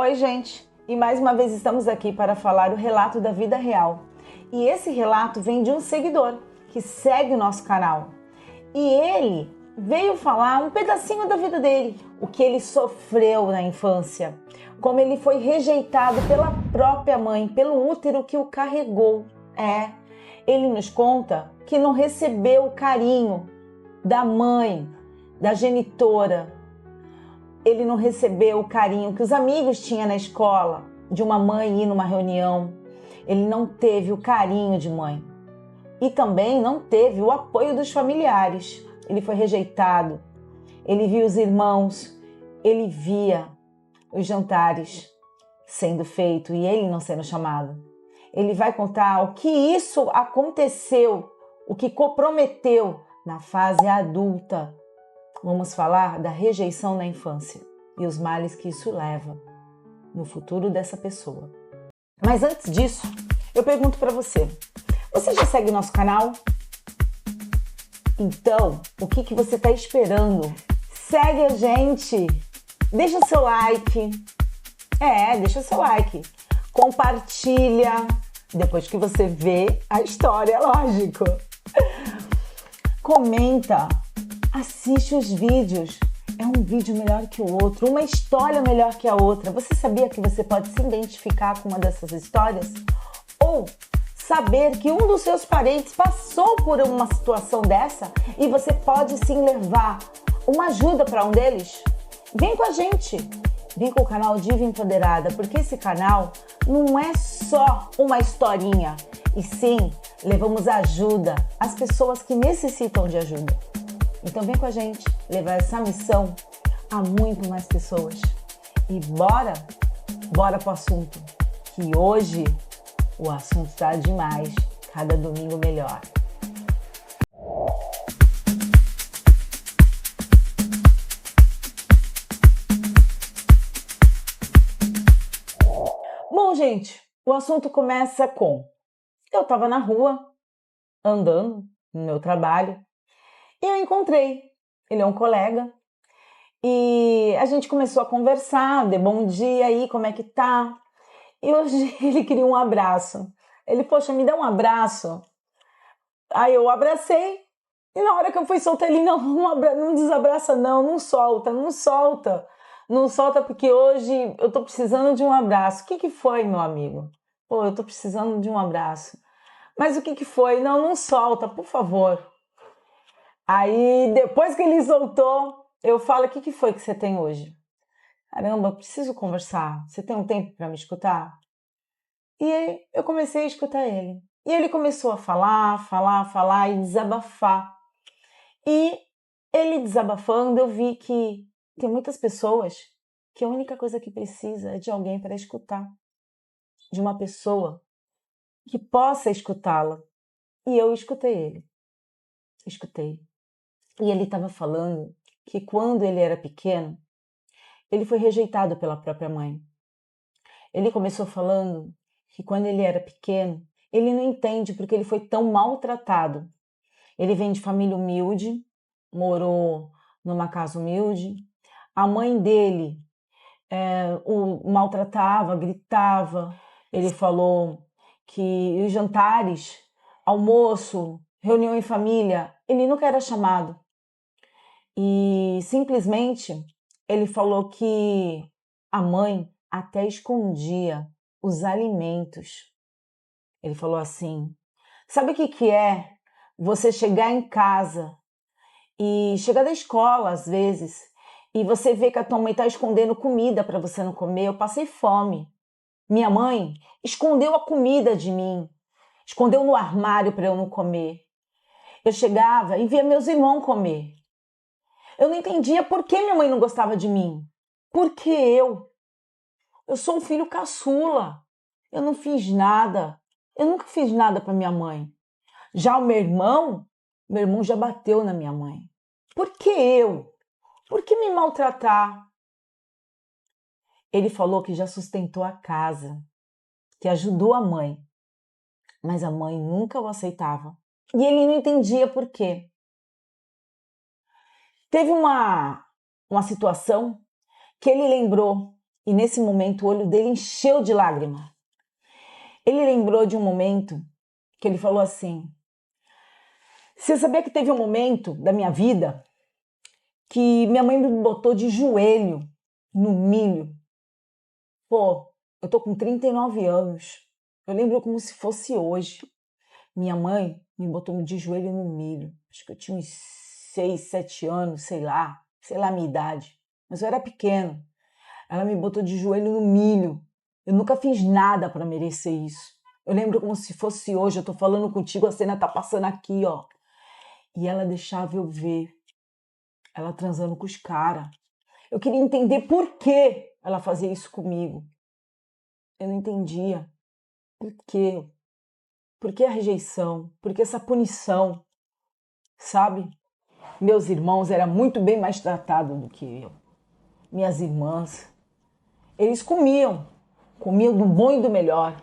Oi, gente! E mais uma vez estamos aqui para falar o relato da vida real. E esse relato vem de um seguidor que segue o nosso canal. E ele veio falar um pedacinho da vida dele, o que ele sofreu na infância, como ele foi rejeitado pela própria mãe, pelo útero que o carregou. Ele nos conta que não recebeu o carinho da mãe, da genitora. Ele não recebeu o carinho que os amigos tinham na escola, de uma mãe ir numa reunião. Ele não teve o carinho de mãe. E também não teve o apoio dos familiares. Ele foi rejeitado. Ele via os irmãos, ele via os jantares sendo feito e ele não sendo chamado. Ele vai contar o que isso aconteceu, o que comprometeu na fase adulta. Vamos falar da rejeição na infância e os males que isso leva no futuro dessa pessoa. Mas antes disso, eu pergunto para você: você já segue nosso canal? Então, o que você está esperando? Segue a gente! Deixa seu like. Deixa seu like. Compartilha. Depois que você vê a história, lógico. Comenta. Assiste os vídeos. É um vídeo melhor que o outro, uma história melhor que a outra. Você sabia que você pode se identificar com uma dessas histórias? Ou saber que um dos seus parentes passou por uma situação dessa e você pode sim levar uma ajuda para um deles? Vem com a gente! Vem com o canal Diva Empoderada, porque esse canal não é só uma historinha, e sim levamos ajuda às pessoas que necessitam de ajuda. Então vem com a gente levar essa missão a muito mais pessoas. E bora pro assunto, que hoje o assunto está demais, cada domingo melhor. Bom, gente, o assunto começa com: eu estava na rua, andando no meu trabalho, e eu encontrei. Ele é um colega, e a gente começou a conversar, dei bom dia aí, como é que tá? E hoje ele queria um abraço. Ele, poxa, me dá um abraço. Aí eu abracei, e na hora que eu fui soltar ele, não desabraça não solta, não solta porque hoje eu tô precisando de um abraço. O que foi, meu amigo? Pô, eu tô precisando de um abraço. Mas o que foi? Não solta, por favor. Aí, depois que ele soltou, eu falo: o que foi que você tem hoje? Caramba, eu preciso conversar. Você tem um tempo para me escutar? E aí, eu comecei a escutar ele. E ele começou a falar e desabafar. E ele desabafando, eu vi que tem muitas pessoas que a única coisa que precisa é de alguém para escutar. De uma pessoa que possa escutá-la. E eu escutei ele. Escutei. E ele estava falando que quando ele era pequeno, ele foi rejeitado pela própria mãe. Ele começou falando que quando ele era pequeno, ele não entende porque ele foi tão maltratado. Ele vem de família humilde, morou numa casa humilde. A mãe dele o maltratava, gritava. Ele falou que os jantares, almoço, reunião em família, ele nunca era chamado. E simplesmente ele falou que a mãe até escondia os alimentos. Ele falou assim: sabe o que é você chegar em casa e chegar da escola às vezes e você vê que a tua mãe está escondendo comida para você não comer? Eu passei fome. Minha mãe escondeu a comida de mim, escondeu no armário para eu não comer. Eu chegava e via meus irmãos comer. Eu não entendia por que minha mãe não gostava de mim. Porque eu sou um filho caçula. Eu não fiz nada. Eu nunca fiz nada para minha mãe. Já o meu irmão já bateu na minha mãe. Por que eu? Por que me maltratar? Ele falou que já sustentou a casa, que ajudou a mãe, mas a mãe nunca o aceitava. E ele não entendia por quê. Teve uma situação que ele lembrou E nesse momento o olho dele encheu de lágrima. Ele lembrou de um momento que ele falou assim: você sabia que teve um momento da minha vida que minha mãe me botou de joelho no milho? Pô, eu tô com 39 anos. Eu lembro como se fosse hoje. Minha mãe me botou de joelho no milho. Acho que eu tinha uns 6, 7 anos, sei lá a minha idade. Mas eu era pequeno. Ela me botou de joelho no milho. Eu nunca fiz nada para merecer isso. Eu lembro como se fosse hoje. Eu tô falando contigo, a cena tá passando aqui, ó. E ela deixava eu ver ela transando com os caras. Eu queria entender por que ela fazia isso comigo. Eu não entendia. Por quê? Por que a rejeição? Por que essa punição? Sabe? Meus irmãos eram muito bem mais tratados do que eu. Minhas irmãs. Eles comiam do bom e do melhor.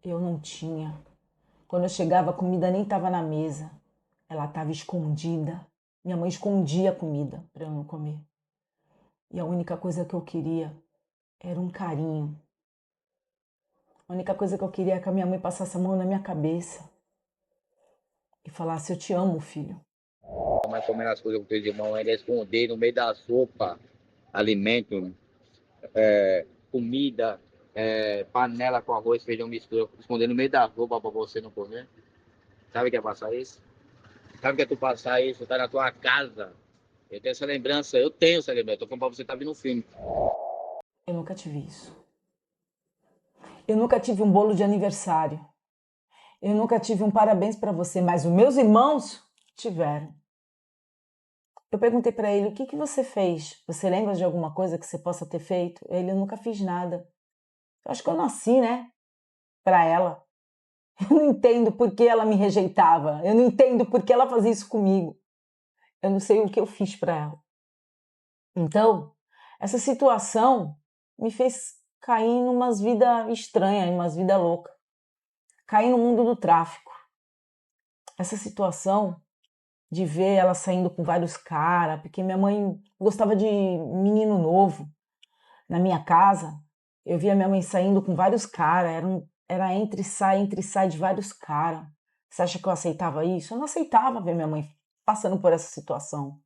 Eu não tinha. Quando eu chegava, a comida nem estava na mesa. Ela estava escondida. Minha mãe escondia a comida para eu não comer. E a única coisa que eu queria era um carinho. A única coisa que eu queria é que a minha mãe passasse a mão na minha cabeça e falasse: eu te amo, filho. Mas comendo as coisas com teus irmãos, ainda esconder no meio da sopa, alimento, comida, panela com arroz, feijão mistura, esconder no meio da roupa pra você não comer. Sabe o que é passar isso? Sabe o que é tu passar isso? Tá na tua casa. Eu tenho essa lembrança, eu tenho essa lembrança. Tô falando pra você tá vendo um filme. Eu nunca tive isso. Eu nunca tive um bolo de aniversário. Eu nunca tive um parabéns para você, mas os meus irmãos tiveram. Eu perguntei para ele: o que você fez? Você lembra de alguma coisa que você possa ter feito? Ele: eu nunca fiz nada. Eu acho que eu nasci, né? Para ela. Eu não entendo por que ela me rejeitava. Eu não entendo por que ela fazia isso comigo. Eu não sei o que eu fiz para ela. Então, essa situação me fez cair em umas vidas estranhas, em umas vidas loucas. Cair no mundo do tráfico. Essa situação de ver ela saindo com vários caras, porque minha mãe gostava de menino novo. Na minha casa, eu via minha mãe saindo com vários caras, era entre e sai de vários caras. Você acha que eu aceitava isso? Eu não aceitava ver minha mãe passando por essa situação.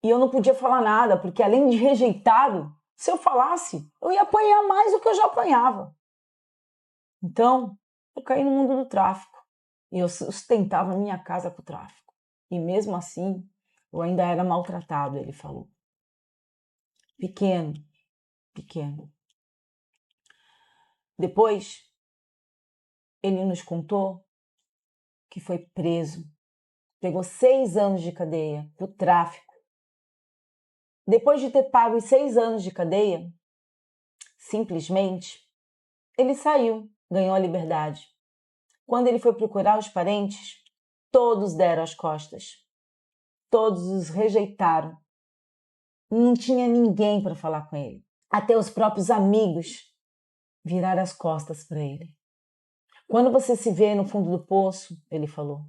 E eu não podia falar nada, porque além de rejeitado, se eu falasse, eu ia apanhar mais do que eu já apanhava. Então, eu caí no mundo do tráfico. E eu sustentava minha casa com o tráfico. E mesmo assim, eu ainda era maltratado, ele falou. Pequeno, pequeno. Depois, ele nos contou que foi preso. Pegou 6 anos de cadeia por tráfico. Depois de ter pago os 6 anos de cadeia, simplesmente, ele saiu, ganhou a liberdade. Quando ele foi procurar os parentes, todos deram as costas. Todos os rejeitaram. Não tinha ninguém para falar com ele. Até os próprios amigos viraram as costas para ele. Quando você se vê no fundo do poço, ele falou,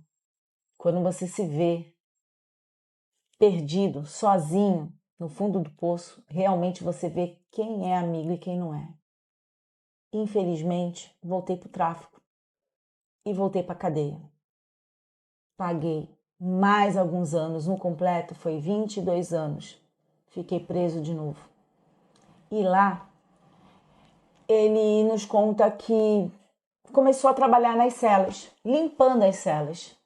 quando você se vê perdido, sozinho, no fundo do poço, realmente você vê quem é amigo e quem não é. Infelizmente, voltei para o tráfico e voltei para a cadeia. Paguei mais alguns anos, no completo foi 22 anos. Fiquei preso de novo. E lá, ele nos conta que começou a trabalhar nas celas, limpando as celas.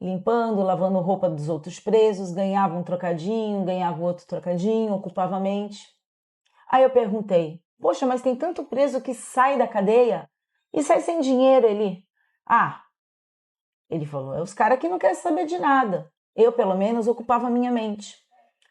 Limpando, lavando roupa dos outros presos, ganhava um trocadinho, ganhava outro trocadinho, ocupava a mente. Aí eu perguntei, poxa, mas tem tanto preso que sai da cadeia e sai sem dinheiro ali. Ah, ele falou, é os caras que não querem saber de nada. Eu, pelo menos, ocupava a minha mente.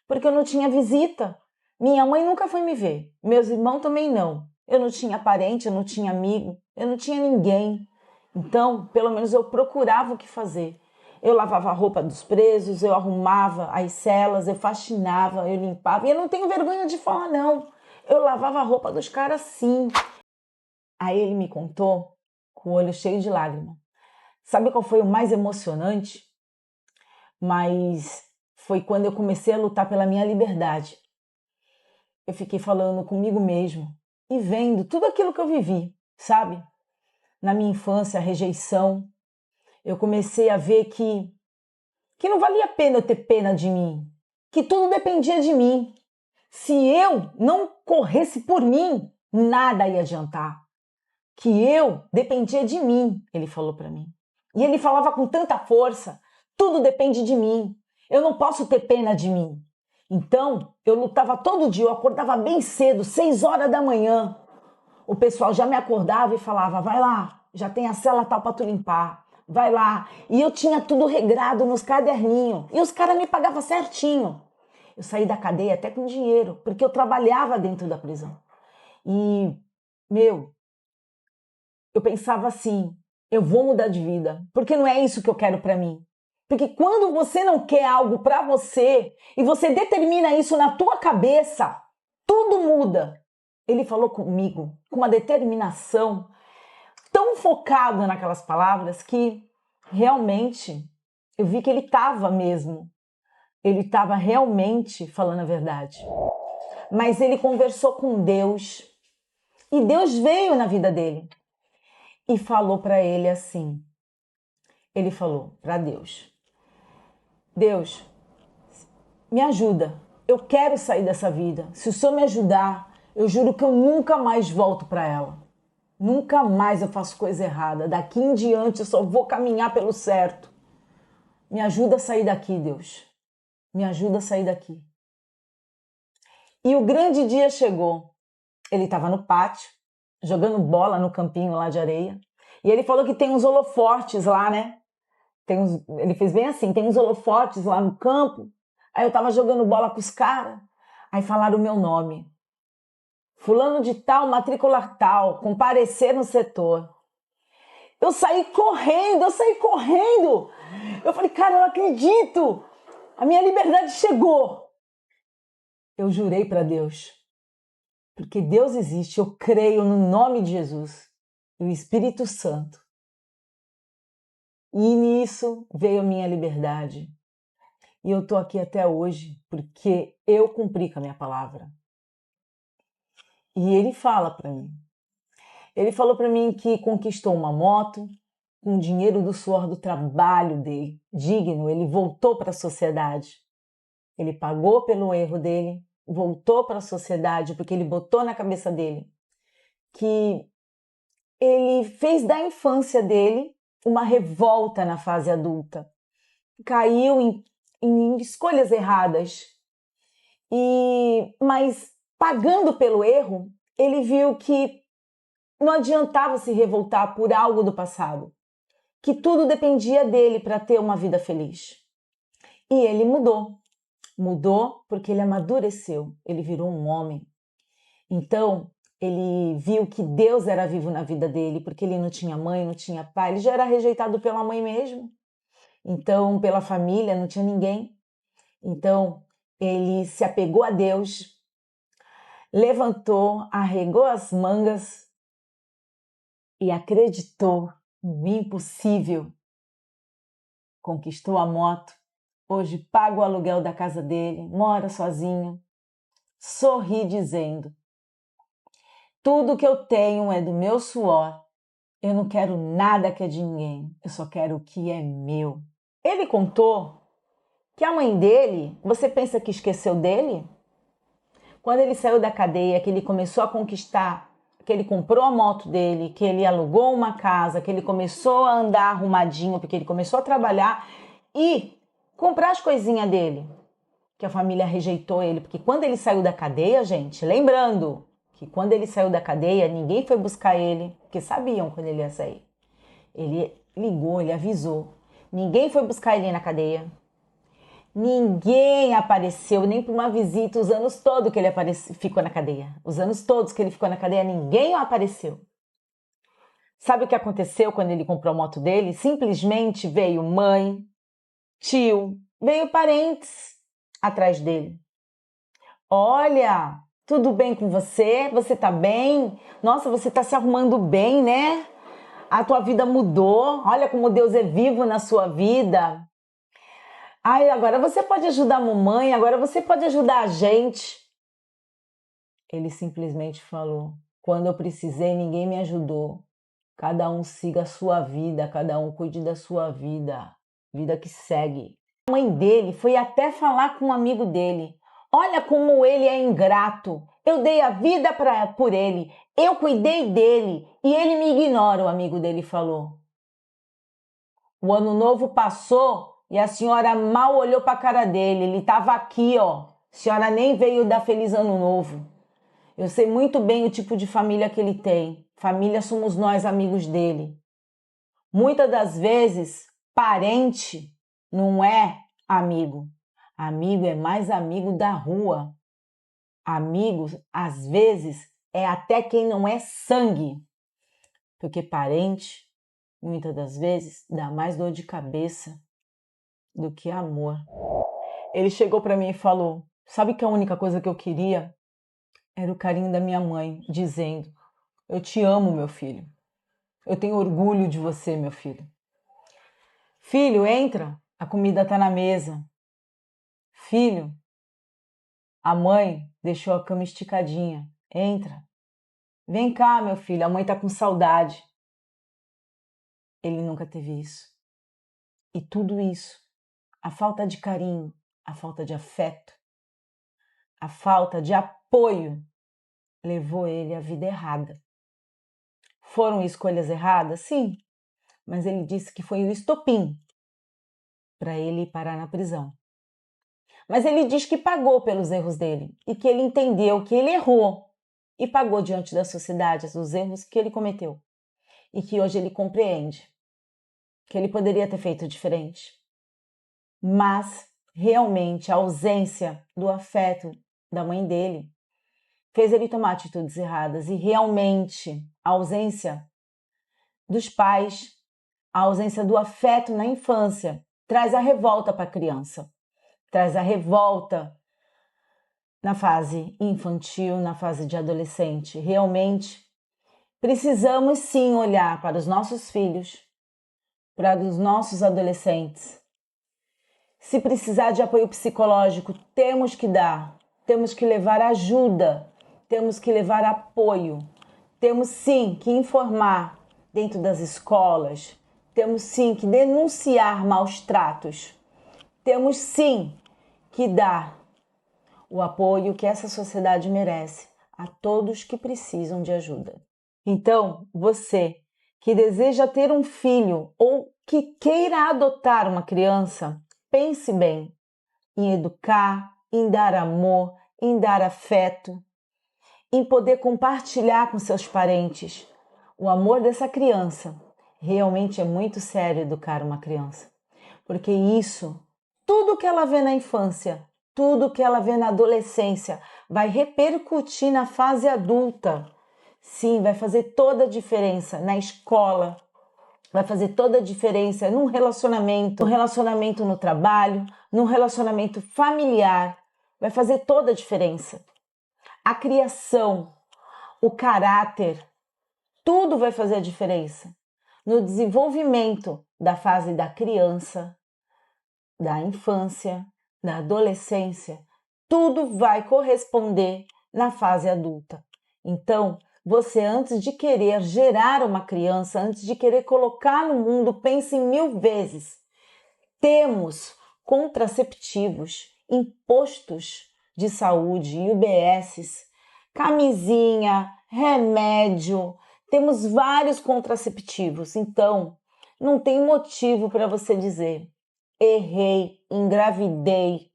Porque eu não tinha visita. Minha mãe nunca foi me ver. Meus irmãos também não. Eu não tinha parente, eu não tinha amigo, eu não tinha ninguém. Então, pelo menos eu procurava o que fazer. Eu lavava a roupa dos presos, eu arrumava as celas, eu faxinava, eu limpava. E eu não tenho vergonha de falar, não. Eu lavava a roupa dos caras, sim. Aí ele me contou, com o olho cheio de lágrima. Sabe qual foi o mais emocionante? Mas foi quando eu comecei a lutar pela minha liberdade. eu fiquei falando comigo mesmo e vendo tudo aquilo que eu vivi, sabe? Na minha infância, a rejeição. Eu comecei a ver que não valia a pena eu ter pena de mim, que tudo dependia de mim. Se eu não corresse por mim, nada ia adiantar. Que eu dependia de mim, ele falou para mim. E ele falava com tanta força, tudo depende de mim. Eu não posso ter pena de mim. Então, eu lutava todo dia, eu acordava bem cedo, 6 horas da manhã. O pessoal já me acordava e falava, vai lá, já tem a cela tal para tu limpar, vai lá. E eu tinha tudo regrado nos caderninhos. E os caras me pagavam certinho. Eu saí da cadeia até com dinheiro, porque eu trabalhava dentro da prisão. E, eu pensava assim, eu vou mudar de vida, porque não é isso que eu quero para mim. Porque quando você não quer algo para você e você determina isso na tua cabeça, tudo muda. Ele falou comigo com uma determinação tão focada naquelas palavras que realmente eu vi que ele estava mesmo. Ele estava realmente falando a verdade. Mas ele conversou com Deus e Deus veio na vida dele e falou para ele assim. Ele falou para Deus: Deus, me ajuda. Eu quero sair dessa vida. Se o Senhor me ajudar, eu juro que eu nunca mais volto para ela. Nunca mais eu faço coisa errada. Daqui em diante eu só vou caminhar pelo certo. Me ajuda a sair daqui, Deus. Me ajuda a sair daqui. E o grande dia chegou. Ele estava no pátio, jogando bola no campinho lá de areia. E ele falou que tem uns holofortes lá, né? Ele fez bem assim, tem uns holofortes lá no campo. Aí eu tava jogando bola com os caras. Aí falaram o meu nome. Fulano de tal, matrícula tal, comparecer no setor. Eu saí correndo. Eu falei, cara, eu não acredito. A minha liberdade chegou. Eu jurei para Deus. Porque Deus existe, eu creio no nome de Jesus e o Espírito Santo. E nisso veio a minha liberdade. E eu tô aqui até hoje porque eu cumpri com a minha palavra. E ele fala para mim. Ele falou para mim que conquistou uma moto com o dinheiro do suor do trabalho dele, digno. Ele voltou para a sociedade. Ele pagou pelo erro dele, voltou para a sociedade porque ele botou na cabeça dele que ele fez da infância dele uma revolta na fase adulta. Caiu em escolhas erradas. Mas pagando pelo erro, ele viu que não adiantava se revoltar por algo do passado, que tudo dependia dele para ter uma vida feliz. E ele mudou. Mudou porque ele amadureceu, ele virou um homem. Então, ele viu que Deus era vivo na vida dele, porque ele não tinha mãe, não tinha pai, ele já era rejeitado pela mãe mesmo. Então, pela família, não tinha ninguém. Então, ele se apegou a Deus, levantou, arregou as mangas e acreditou no impossível. Conquistou a moto, hoje paga o aluguel da casa dele, mora sozinho, sorri dizendo: tudo que eu tenho é do meu suor, eu não quero nada que é de ninguém, eu só quero o que é meu. Ele contou que a mãe dele, você pensa que esqueceu dele? Quando ele saiu da cadeia, que ele começou a conquistar, que ele comprou a moto dele, que ele alugou uma casa, que ele começou a andar arrumadinho, porque ele começou a trabalhar e comprar as coisinhas dele, que a família rejeitou ele, porque quando ele saiu da cadeia, gente, lembrando que quando ele saiu da cadeia, ninguém foi buscar ele, porque sabiam quando ele ia sair. Ele ligou, ele avisou. Ninguém foi buscar ele na cadeia. Ninguém apareceu, nem por uma visita, os anos todos que ele ficou na cadeia. Os anos todos que ele ficou na cadeia, ninguém apareceu. Sabe o que aconteceu quando ele comprou a moto dele? Simplesmente veio mãe, tio, veio parentes atrás dele. Olha, tudo bem com você? Você tá bem? Nossa, você tá se arrumando bem, né? A tua vida mudou. Olha como Deus é vivo na sua vida. Ai, agora você pode ajudar a mamãe, agora você pode ajudar a gente. Ele simplesmente falou: quando eu precisei, ninguém me ajudou. Cada um siga a sua vida, cada um cuide da sua vida. Vida que segue. A mãe dele foi até falar com um amigo dele. Olha como ele é ingrato. Eu dei a vida por ele. Eu cuidei dele e ele me ignora, o amigo dele falou. O ano novo passou e a senhora mal olhou para a cara dele. Ele estava aqui, ó. A senhora nem veio dar feliz ano novo. Eu sei muito bem o tipo de família que ele tem. Família somos nós, amigos dele. Muitas das vezes, parente não é amigo. Amigo é mais amigo da rua. Amigo, às vezes, é até quem não é sangue. Porque parente, muitas das vezes, dá mais dor de cabeça do que amor. Ele chegou para mim e falou: sabe que a única coisa que eu queria era o carinho da minha mãe, dizendo: eu te amo, meu filho. Eu tenho orgulho de você, meu filho. Filho, entra, a comida está na mesa. Filho, a mãe deixou a cama esticadinha. Entra. Vem cá, meu filho, a mãe está com saudade. Ele nunca teve isso. E tudo isso, a falta de carinho, a falta de afeto, a falta de apoio, levou ele à vida errada. Foram escolhas erradas? Sim, mas ele disse que foi o estopim para ele parar na prisão. Mas ele diz que pagou pelos erros dele e que ele entendeu que ele errou e pagou diante da sociedade os erros que ele cometeu e que hoje ele compreende que ele poderia ter feito diferente. Mas realmente a ausência do afeto da mãe dele fez ele tomar atitudes erradas e realmente a ausência dos pais, a ausência do afeto na infância traz a revolta para a criança, traz a revolta na fase infantil, na fase de adolescente. Realmente, precisamos sim olhar para os nossos filhos, para os nossos adolescentes. Se precisar de apoio psicológico, temos que dar, temos que levar ajuda, temos que levar apoio, temos sim que informar dentro das escolas, temos sim que denunciar maus tratos, temos sim que dar o apoio que essa sociedade merece a todos que precisam de ajuda. Então, você que deseja ter um filho ou que queira adotar uma criança, pense bem em educar, em dar amor, em dar afeto, em poder compartilhar com seus parentes o amor dessa criança. Realmente é muito sério educar uma criança, porque isso, tudo que ela vê na infância, tudo que ela vê na adolescência, vai repercutir na fase adulta. Sim, vai fazer toda a diferença na escola, vai fazer toda a diferença num relacionamento no trabalho, num relacionamento familiar, vai fazer toda a diferença. A criação, o caráter, tudo vai fazer a diferença no desenvolvimento da fase da criança, da infância, da adolescência, tudo vai corresponder na fase adulta. Então, você, antes de querer gerar uma criança, antes de querer colocar no mundo, pense em 1000 vezes. Temos contraceptivos em postos de saúde, UBSs, camisinha, remédio, temos vários contraceptivos. Então, não tem motivo para você dizer: errei, engravidei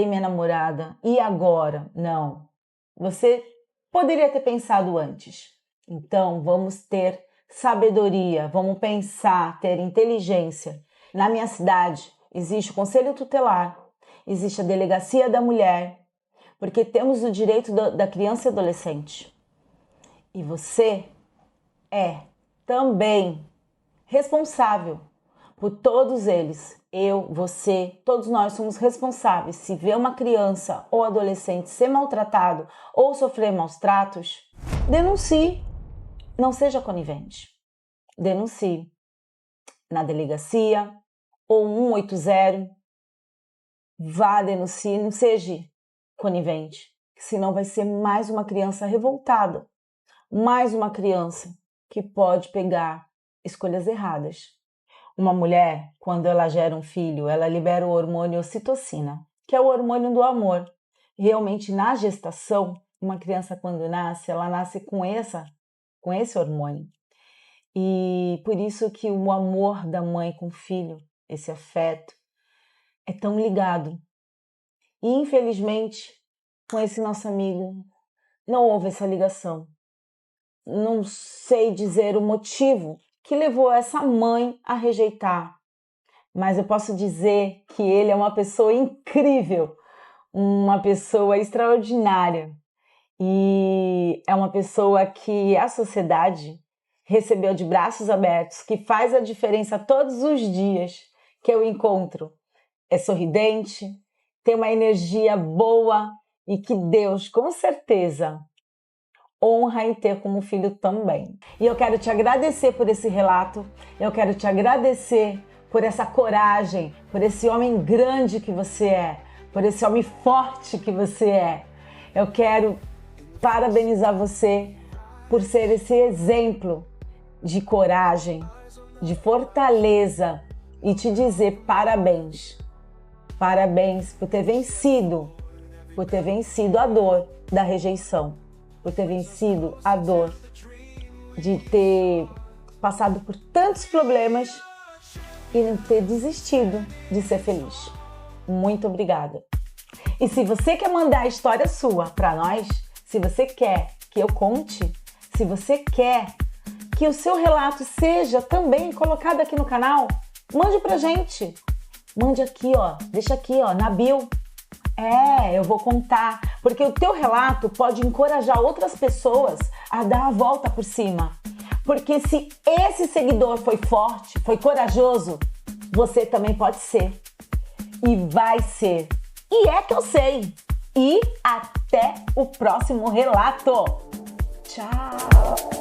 minha namorada, e agora? Não. Você poderia ter pensado antes. Então, vamos ter sabedoria, vamos pensar, ter inteligência. Na minha cidade, existe o Conselho Tutelar, existe a Delegacia da Mulher, porque temos o direito da criança e adolescente. E você é também responsável por todos eles. Eu, você, todos nós somos responsáveis. Se vê uma criança ou adolescente ser maltratado ou sofrer maus tratos, denuncie. Não seja conivente. Denuncie na delegacia ou 180. Vá, denuncie, não seja conivente. senão vai ser mais uma criança revoltada, mais uma criança que pode pegar escolhas erradas. Uma mulher, quando ela gera um filho, ela libera o hormônio ocitocina, que é o hormônio do amor. Realmente, na gestação, uma criança quando nasce, ela nasce com esse hormônio. E por isso que o amor da mãe com o filho, esse afeto, é tão ligado. E infelizmente, com esse nosso amigo, não houve essa ligação. Não sei dizer o motivo que levou essa mãe a rejeitar, mas eu posso dizer que ele é uma pessoa incrível, uma pessoa extraordinária e é uma pessoa que a sociedade recebeu de braços abertos, que faz a diferença todos os dias que eu encontro. É sorridente, tem uma energia boa e que Deus, com certeza, honra em ter como filho também. E eu quero te agradecer por esse relato, eu quero te agradecer por essa coragem, por esse homem grande que você é, por esse homem forte que você é. Eu quero parabenizar você por ser esse exemplo de coragem, de fortaleza e te dizer parabéns. Parabéns por ter vencido a dor da rejeição, por ter vencido a dor de ter passado por tantos problemas e não ter desistido de ser feliz. Muito obrigada. E se você quer mandar a história sua para nós, se você quer que eu conte, se você quer que o seu relato seja também colocado aqui no canal, mande pra gente. Mande aqui, ó, deixa aqui, ó, na bio. Eu vou contar, porque o teu relato pode encorajar outras pessoas a dar a volta por cima. Porque se esse seguidor foi forte, foi corajoso, você também pode ser. E vai ser. E é que eu sei. E até o próximo relato. Tchau!